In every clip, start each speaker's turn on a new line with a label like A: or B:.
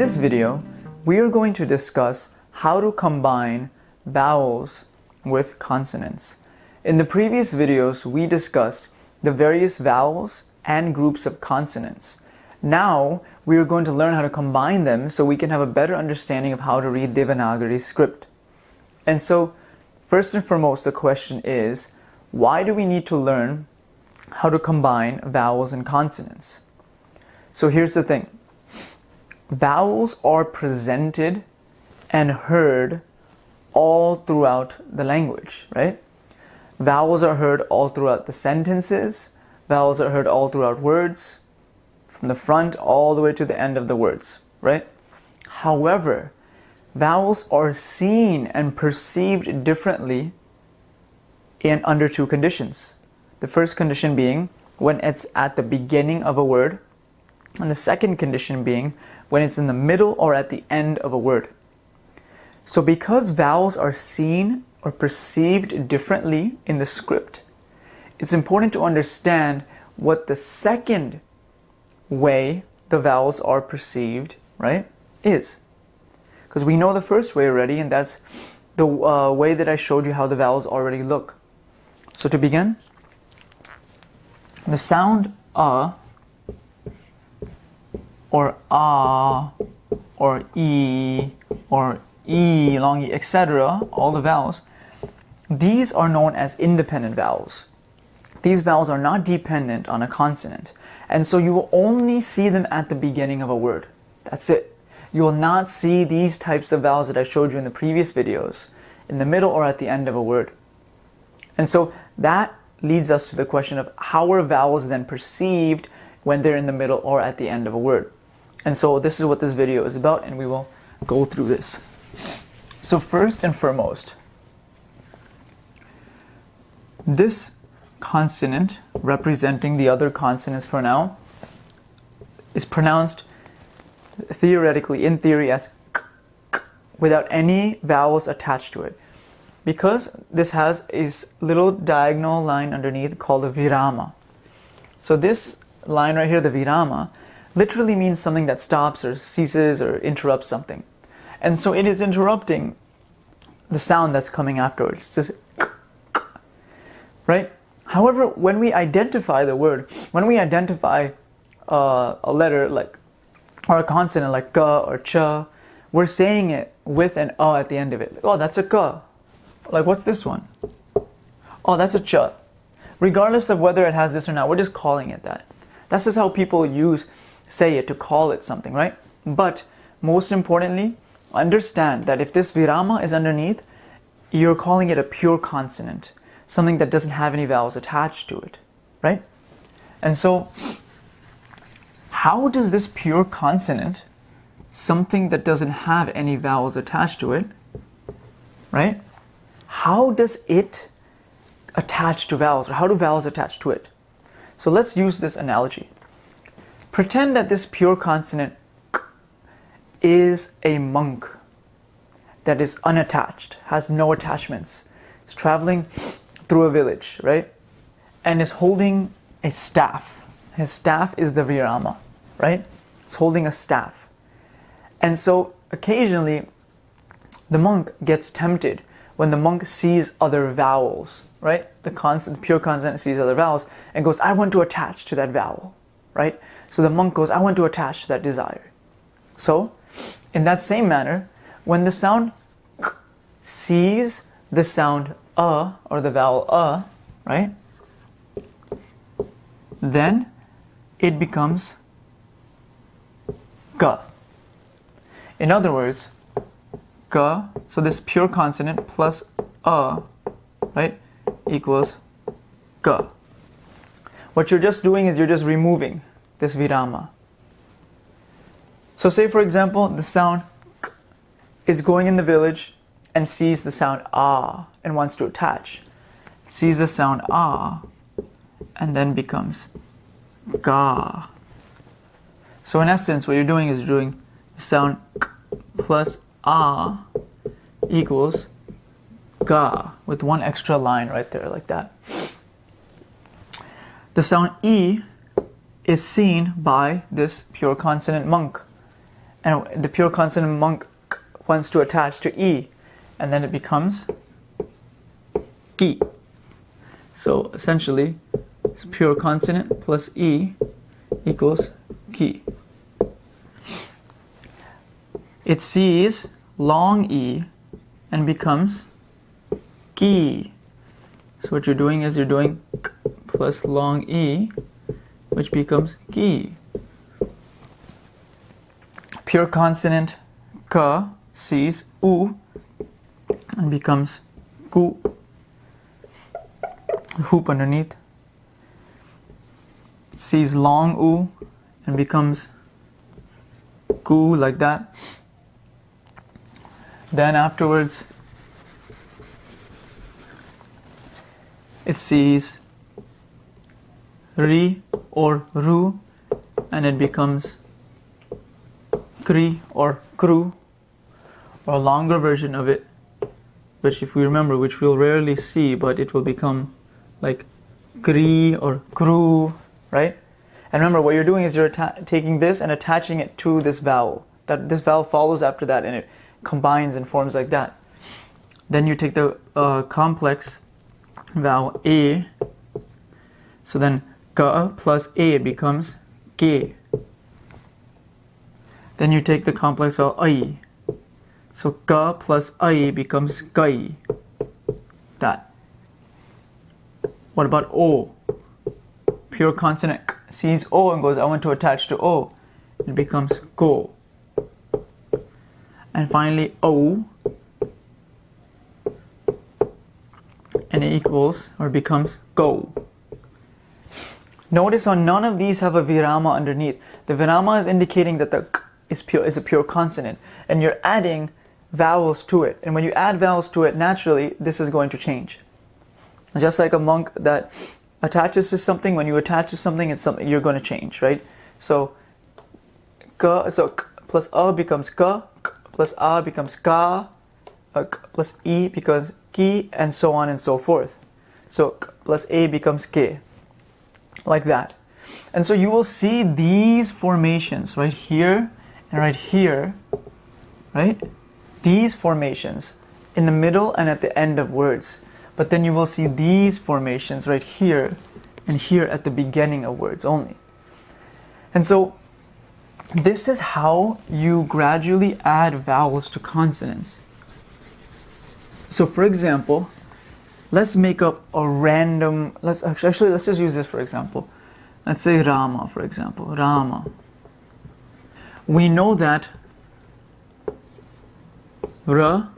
A: this video, we are going to discuss how to combine vowels with consonants. In the previous videos, we discussed the various vowels and groups of consonants. Now, we are going to learn how to combine them so we can have a better understanding of how to read Devanagari script. And so, first and foremost, the question is, why do we need to learn how to combine vowels and consonants? So here's the thing. Vowels are presented and heard all throughout the language, right? Vowels are heard all throughout the sentences. Vowels are heard all throughout words, from the front all the way to the end of the words, right? However, vowels are seen and perceived differently under two conditions. The first condition being when it's at the beginning of a word, and the second condition being when it's in the middle or at the end of a word. So because vowels are seen or perceived differently in the script, it's important to understand what the second way the vowels are perceived, right, is. Because we know the first way already, and that's the way that I showed you how the vowels already look. So to begin, the sound or or e or e, long e, etc., all the vowels, these are known as independent vowels. These vowels are not dependent on a consonant, and so you will only see them at the beginning of a word. That's it. You will not see these types of vowels that I showed you in the previous videos in the middle or at the end of a word. And so that leads us to the question of how are vowels then perceived when they're in the middle or at the end of a word. And so this is what this video is about, and we will go through this. So first and foremost, this consonant representing the other consonants for now is pronounced theoretically, in theory, as k, k, without any vowels attached to it. Because this has a little diagonal line underneath called a virama. So this line right here, the virama, literally means something that stops or ceases or interrupts something. And so it is interrupting the sound that's coming afterwards. It's just k, k, right? However, when we identify the word, when we identify a letter like, or a consonant like ka or cha, we're saying it with an at the end of it. Oh, that's a ka. Like, what's this one? Oh, that's a cha. Regardless of whether it has this or not, we're just calling it that. That's just how people say it, to call it something, right? But most importantly, understand that if this virama is underneath, you're calling it a pure consonant, something that doesn't have any vowels attached to it, right? And so, how does this pure consonant, something that doesn't have any vowels attached to it, right? How does it attach to vowels, or how do vowels attach to it? So let's use this analogy. Pretend that this pure consonant k is a monk that is unattached, has no attachments. It's traveling through a village, right? And is holding a staff. His staff is the virama, right? It's holding a staff. And so occasionally the monk gets tempted when the monk sees other vowels, right? The pure consonant sees other vowels and goes, I want to attach to that vowel, right? So the monk goes, I want to attach to that desire. So, in that same manner, when the sound k sees the sound or the vowel right? Then it becomes ga. In other words, ga, so this pure consonant plus right, equals ga. What you're just doing is you're just removing this virama. So say, for example, the sound k is going in the village and sees the sound and wants to attach. It sees the sound and then becomes ga. So in essence, what you're doing is you're doing the sound k plus equals ga, with one extra line right there, like that. The sound e is seen by this pure consonant monk, and the pure consonant monk wants to attach to E, and then it becomes ki. So essentially, it's pure consonant plus E equals ki. It sees long E and becomes ki. So what you're doing is you're doing k plus long E, which becomes ki. Pure consonant ka sees u and becomes ku. Hoop underneath sees long u and becomes ku, like that. Then afterwards it sees ri or ru and it becomes kri or kru, or a longer version of it, which if we remember, which we'll rarely see, but it will become like kri or kru, right? And remember, what you're doing is you're taking this and attaching it to this vowel. That this vowel follows after that and it combines and forms like that. Then you take the complex vowel A. So then ka plus A becomes ke. Then you take the complex vowel I. So ka plus I becomes kai. That. What about O? Pure consonant sees O and goes, I want to attach to O. It becomes ko. And finally O, and it equals or becomes go. Notice on none of these have a virama underneath. The virama is indicating that the k is a pure consonant, and you're adding vowels to it. And when you add vowels to it, naturally this is going to change. Just like a monk that attaches to something, when you attach to something, it's something you're going to change, right? So k plus a becomes ka, k plus a becomes ka, k plus e becomes ki, and so on and so forth. So k plus a becomes ke, like that. And so you will see these formations right here and right here, right? These formations in the middle and at the end of words. But then you will see these formations right here and here at the beginning of words only. And so this is how you gradually add vowels to consonants. So for example, let's make up a random, let's just use this for example. Let's say Rama, for example, Rama. We know that Ra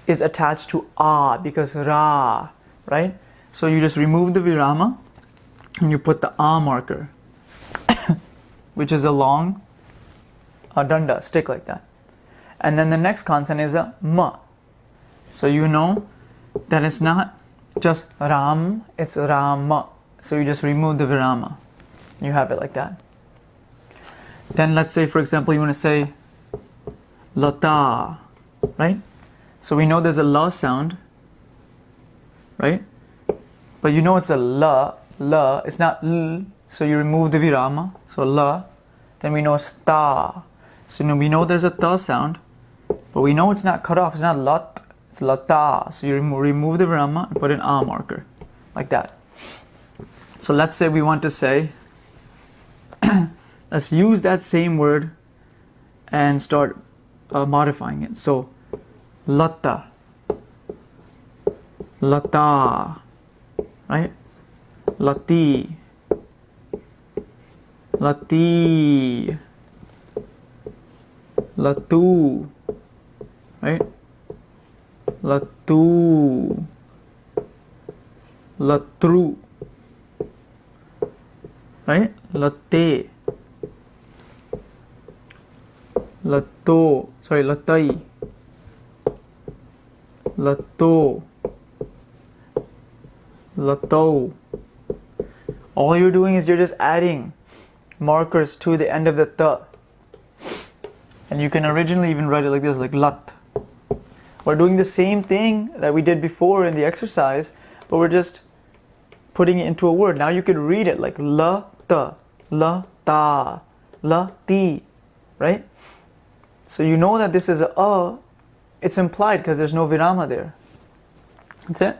A: is attached to A because Ra, right? So you just remove the virama and you put the A marker, which is a long danda, stick like that. And then the next consonant is a Ma. So you know that it's not just Ram, it's Rama. So you just remove the virama. You have it like that. Then let's say, for example, you want to say Lata, right? So we know there's a la sound, right? But you know it's a la, it's not l, so you remove the virama, so la. Then we know it's ta. So we know there's a ta sound, but we know it's not cut off, it's not lat, it's lata. So you remove the virama and put an a marker, like that. So let's say we want to say, let's use that same word and start modifying it. So Lata, Lata, right? Lati, Lati, Latu, right? Latu, Latru, right? Latte, Lato, sorry, Latai, Lato, Lato. All you're doing is you're just adding markers to the end of the ta. And you can originally even write it like this, like lat. We're doing the same thing that we did before in the exercise, but we're just putting it into a word. Now you could read it like la ta, la ta, la ti, right? So you know that this is a, it's implied because there's no virama there. That's it.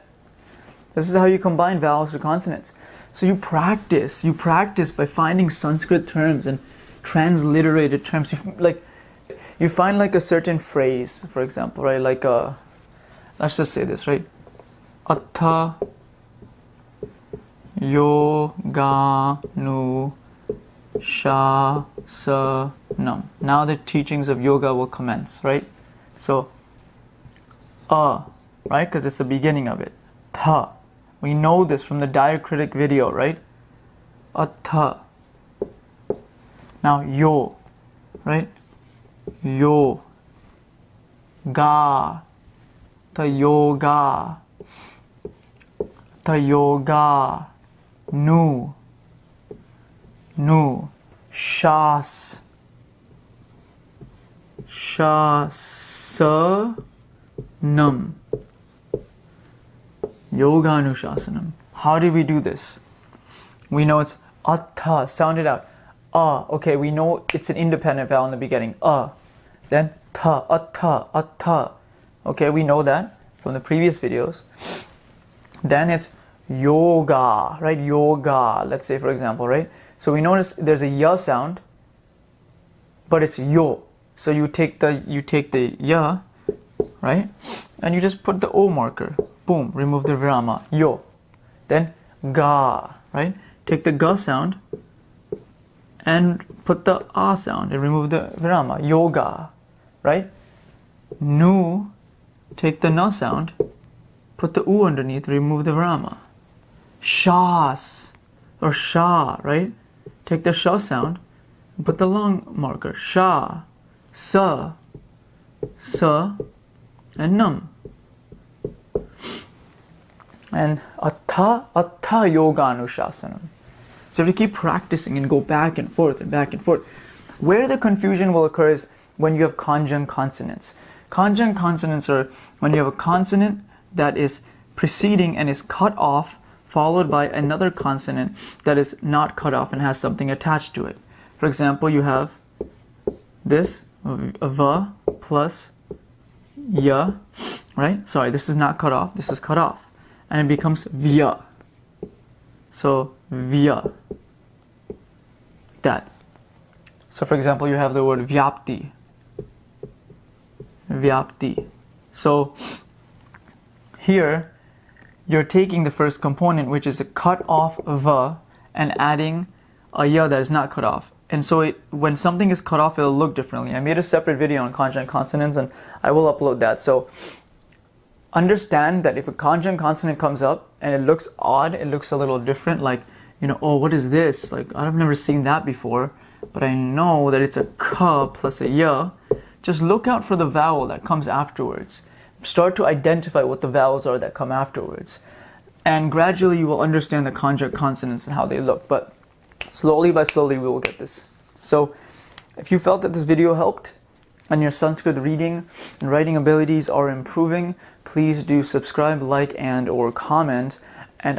A: This is how you combine vowels to consonants. So you practice by finding Sanskrit terms and transliterated terms. You find like a certain phrase, for example, right? Like let's just say this, right? Atha yoganu shasanam. Now the teachings of yoga will commence, right? So right? Because it's the beginning of it. Tha. We know this from the diacritic video, right? Atha. Now yo, right? Yo. Ga. Ta yoga. Ta yoga. Nu. Nu. Shas. Shasanam. Yoga Anushasanam. How did we do this? We know it's atha. Sound it out. Okay, we know it's an independent vowel in the beginning. Then tha, atha, atha. Okay, we know that from the previous videos. Then it's yoga, right? Yoga. Let's say, for example, right? So we notice there's a ya sound, but it's yo. So you take the ya, right? And you just put the o marker. Boom, remove the virama. Yo. Then ga, right? Take the ga sound and put the a sound and remove the virama. Yoga, right? Nu, take the na sound, put the u underneath, remove the virama. Shas, or sha, right? Take the sha sound and put the long marker. Sha, sa, and num. And atha yoga anushasanam. So to keep practicing and go back and forth and back and forth. Where the confusion will occur is when you have conjunct consonants. Conjunct consonants are when you have a consonant that is preceding and is cut off, followed by another consonant that is not cut off and has something attached to it. For example, you have this, va plus ya, right? Sorry, this is not cut off, this is cut off. And it becomes vya. So vya. That. So for example, you have the word vyapti. Vyapti. So here you're taking the first component, which is a cut off va, and adding a ya that is not cut off. And so when something is cut off, it'll look differently. I made a separate video on conjunct consonants and I will upload that. So understand that if a conjunct consonant comes up and it looks odd, it looks a little different, like, oh, what is this? Like, I've never seen that before, but I know that it's a ka plus a ya. Just look out for the vowel that comes afterwards. Start to identify what the vowels are that come afterwards. And gradually you will understand the conjunct consonants and how they look, but slowly by slowly we will get this. So if you felt that this video helped, and your Sanskrit reading and writing abilities are improving, please do subscribe, like, and or comment, and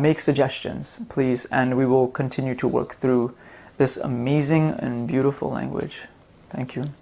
A: make suggestions, please, and we will continue to work through this amazing and beautiful language. Thank you.